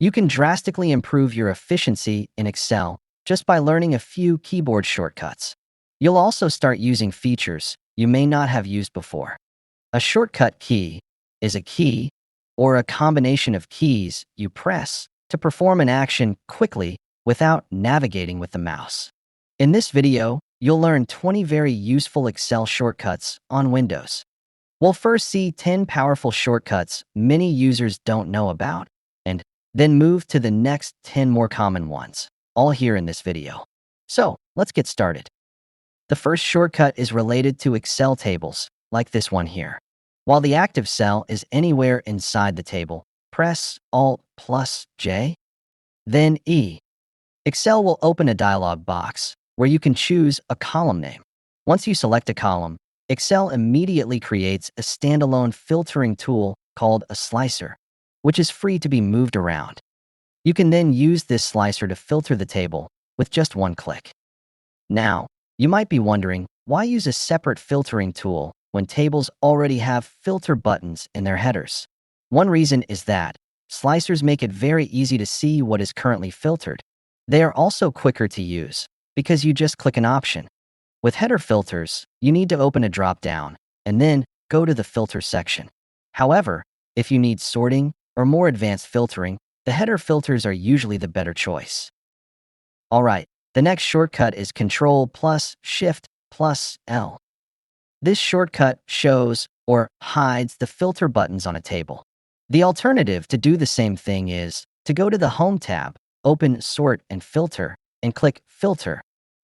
You can drastically improve your efficiency in Excel just by learning a few keyboard shortcuts. You'll also start using features you may not have used before. A shortcut key is a key or a combination of keys you press to perform an action quickly without navigating with the mouse. In this video, you'll learn 20 very useful Excel shortcuts on Windows. We'll first see 10 powerful shortcuts many users don't know about, and then move to the next 10 more common ones, all here in this video. So, let's get started. The first shortcut is related to Excel tables, like this one here. While the active cell is anywhere inside the table, press Alt+J, then E. Excel will open a dialog box where you can choose a column name. Once you select a column, Excel immediately creates a standalone filtering tool called a slicer, which is free to be moved around. You can then use this slicer to filter the table with just one click. Now, you might be wondering, why use a separate filtering tool when tables already have filter buttons in their headers? One reason is that slicers make it very easy to see what is currently filtered. They are also quicker to use because you just click an option. With header filters, you need to open a drop-down and then go to the filter section. However, if you need sorting or more advanced filtering, the header filters are usually the better choice. All right, the next shortcut is Ctrl+Shift+L. This shortcut shows or hides the filter buttons on a table. The alternative to do the same thing is to go to the Home tab, open Sort and Filter, and click Filter.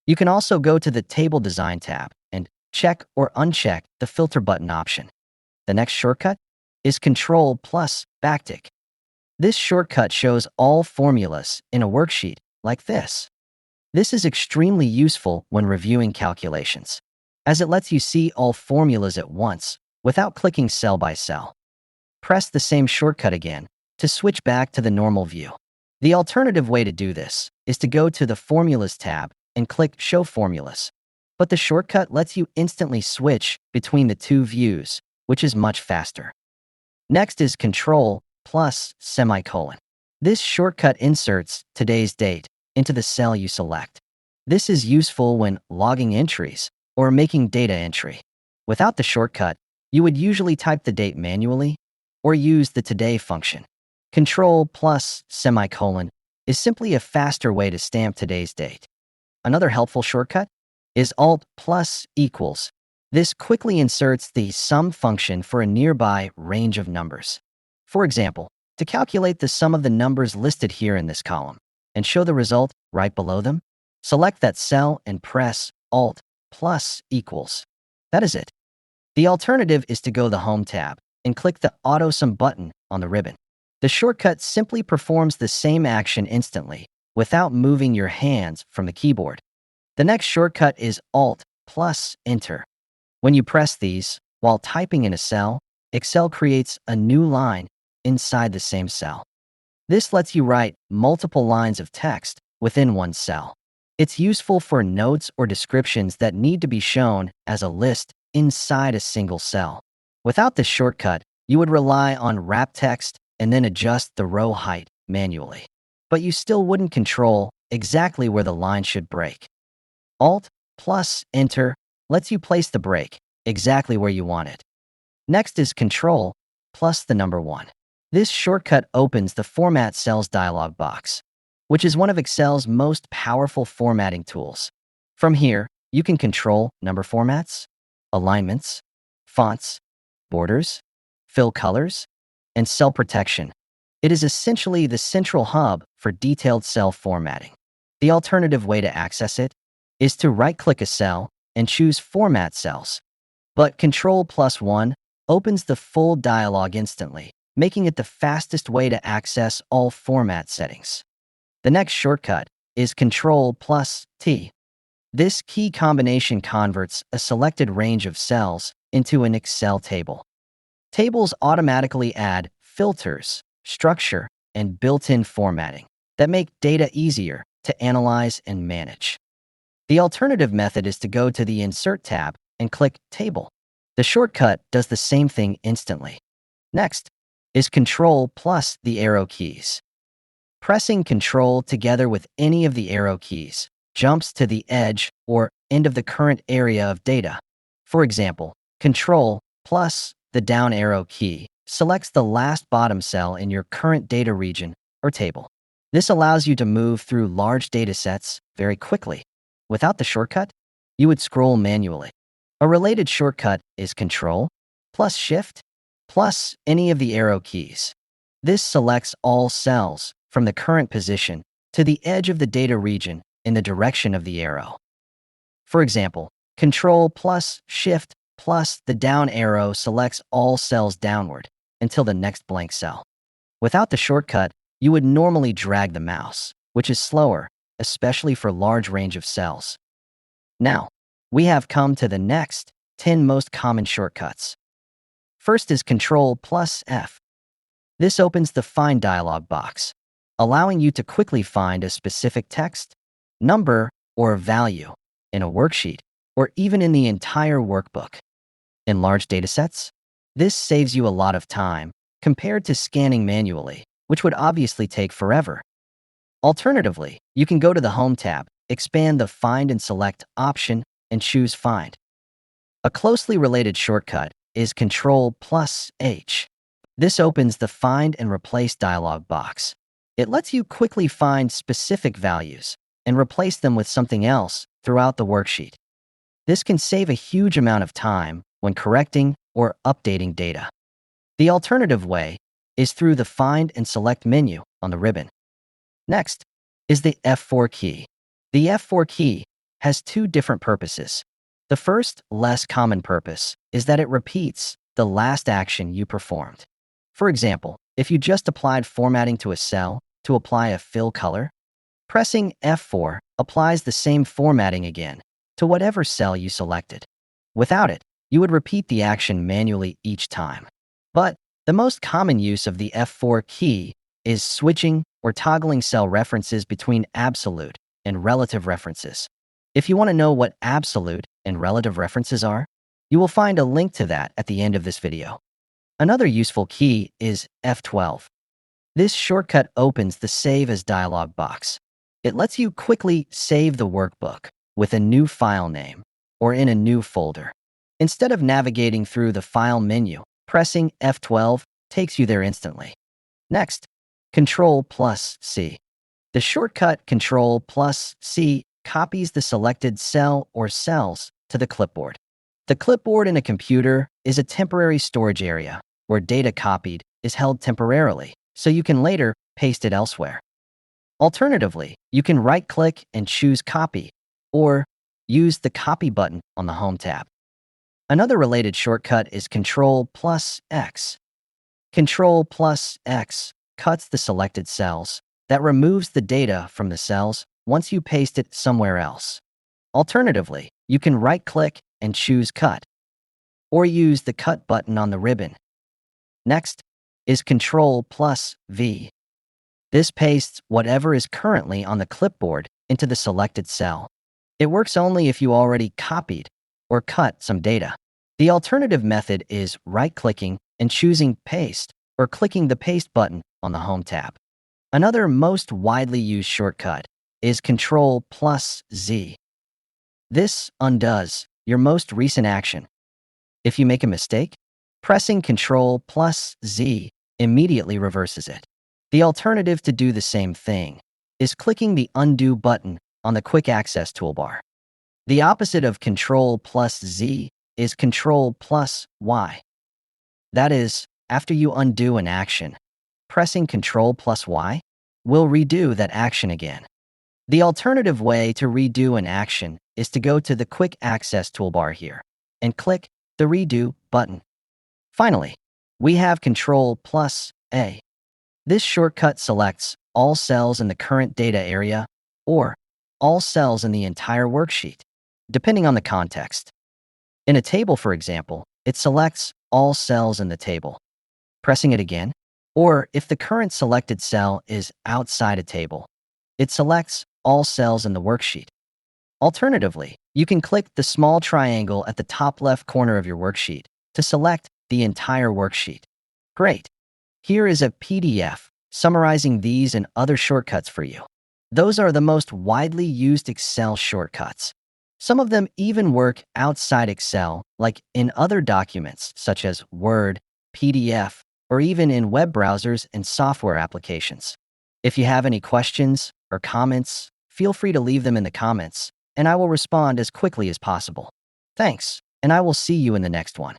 You can also go to the Table Design tab and check or uncheck the filter button option. The next shortcut is Ctrl+Backtick. This shortcut shows all formulas in a worksheet like this. This is extremely useful when reviewing calculations, as it lets you see all formulas at once without clicking cell by cell. Press the same shortcut again to switch back to the normal view. The alternative way to do this is to go to the Formulas tab and click Show Formulas. But the shortcut lets you instantly switch between the two views, which is much faster. Next is Ctrl+:. This shortcut inserts today's date into the cell you select. This is useful when logging entries or making data entry. Without the shortcut, you would usually type the date manually or use the Today function. Ctrl+:: is simply a faster way to stamp today's date. Another helpful shortcut is Alt+=. This quickly inserts the sum function for a nearby range of numbers. For example, to calculate the sum of the numbers listed here in this column and show the result right below them, select that cell and press Alt+=. That is it. The alternative is to go to the Home tab and click the Auto Sum button on the ribbon. The shortcut simply performs the same action instantly without moving your hands from the keyboard. The next shortcut is Alt+Enter. When you press these while typing in a cell, Excel creates a new line inside the same cell. This lets you write multiple lines of text within one cell. It's useful for notes or descriptions that need to be shown as a list inside a single cell. Without this shortcut, you would rely on wrap text and then adjust the row height manually. But you still wouldn't control exactly where the line should break. Alt+Enter lets you place the break exactly where you want it. Next is Ctrl+1. This shortcut opens the Format Cells dialog box, which is one of Excel's most powerful formatting tools. From here, you can control number formats, alignments, fonts, borders, fill colors, and cell protection. It is essentially the central hub for detailed cell formatting. The alternative way to access it is to right-click a cell and choose Format Cells. But Ctrl+1 opens the full dialog instantly, making it the fastest way to access all format settings. The next shortcut is Ctrl+T. This key combination converts a selected range of cells into an Excel table. Tables automatically add filters, structure, and built-in formatting that make data easier to analyze and manage. The alternative method is to go to the Insert tab and click Table. The shortcut does the same thing instantly. Next is Control plus the arrow keys. Pressing Control together with any of the arrow keys jumps to the edge or end of the current area of data. For example, Control plus the down arrow key selects the last bottom cell in your current data region or table. This allows you to move through large data sets very quickly. Without the shortcut, you would scroll manually. A related shortcut is Control plus Shift plus any of the arrow keys. This selects all cells from the current position to the edge of the data region in the direction of the arrow. For example, Control plus Shift plus the down arrow selects all cells downward until the next blank cell. Without the shortcut, you would normally drag the mouse, which is slower, especially for large range of cells. Now, we have come to the next 10 most common shortcuts. First is Control plus F. This opens the Find dialog box, allowing you to quickly find a specific text, number, or value in a worksheet, or even in the entire workbook. In large datasets, this saves you a lot of time compared to scanning manually, which would obviously take forever. Alternatively, you can go to the Home tab, expand the Find and Select option, and choose Find. A closely related shortcut is Control plus H. This opens the Find and Replace dialog box. It lets you quickly find specific values and replace them with something else throughout the worksheet. This can save a huge amount of time when correcting or updating data. The alternative way is through the Find and Select menu on the ribbon. Next is the F4 key. The F4 key has two different purposes. The first, less common purpose, is that it repeats the last action you performed. For example, if you just applied formatting to a cell to apply a fill color, pressing F4 applies the same formatting again to whatever cell you selected. Without it, you would repeat the action manually each time. But the most common use of the F4 key is switching or toggling cell references between absolute and relative references. If you want to know what absolute and relative references are, you will find a link to that at the end of this video. Another useful key is F12. This shortcut opens the Save As dialog box. It lets you quickly save the workbook with a new file name or in a new folder. Instead of navigating through the File menu, pressing F12 takes you there instantly. Next, Control plus C. The shortcut Control plus C copies the selected cell or cells to the clipboard. The clipboard in a computer is a temporary storage area where data copied is held temporarily, so you can later paste it elsewhere. Alternatively, you can right-click and choose Copy, or use the Copy button on the Home tab. Another related shortcut is Control plus X. Control plus X cuts the selected cells. That removes the data from the cells once you paste it somewhere else. Alternatively, you can right-click and choose Cut, or use the Cut button on the ribbon. Next is Control plus V. This pastes whatever is currently on the clipboard into the selected cell. It works only if you already copied or cut some data. The alternative method is right-clicking and choosing Paste, or clicking the Paste button on the Home tab. Another most widely used shortcut is Control plus Z. This undoes your most recent action. If you make a mistake, pressing Control plus Z immediately reverses it. The alternative to do the same thing is clicking the Undo button on the Quick Access toolbar. The opposite of Control plus Z is Control plus Y. That is, after you undo an action, pressing Control plus Y will redo that action again. The alternative way to redo an action is to go to the Quick Access toolbar here and click the Redo button. Finally, we have Control plus A. This shortcut selects all cells in the current data area or all cells in the entire worksheet, depending on the context. In a table, for example, it selects all cells in the table. Pressing it again, or if the current selected cell is outside a table, it selects all cells in the worksheet. Alternatively, you can click the small triangle at the top left corner of your worksheet to select the entire worksheet. Great! Here is a PDF summarizing these and other shortcuts for you. Those are the most widely used Excel shortcuts. Some of them even work outside Excel, like in other documents such as Word, PDF, or even in web browsers and software applications. If you have any questions or comments, feel free to leave them in the comments, and I will respond as quickly as possible. Thanks, and I will see you in the next one.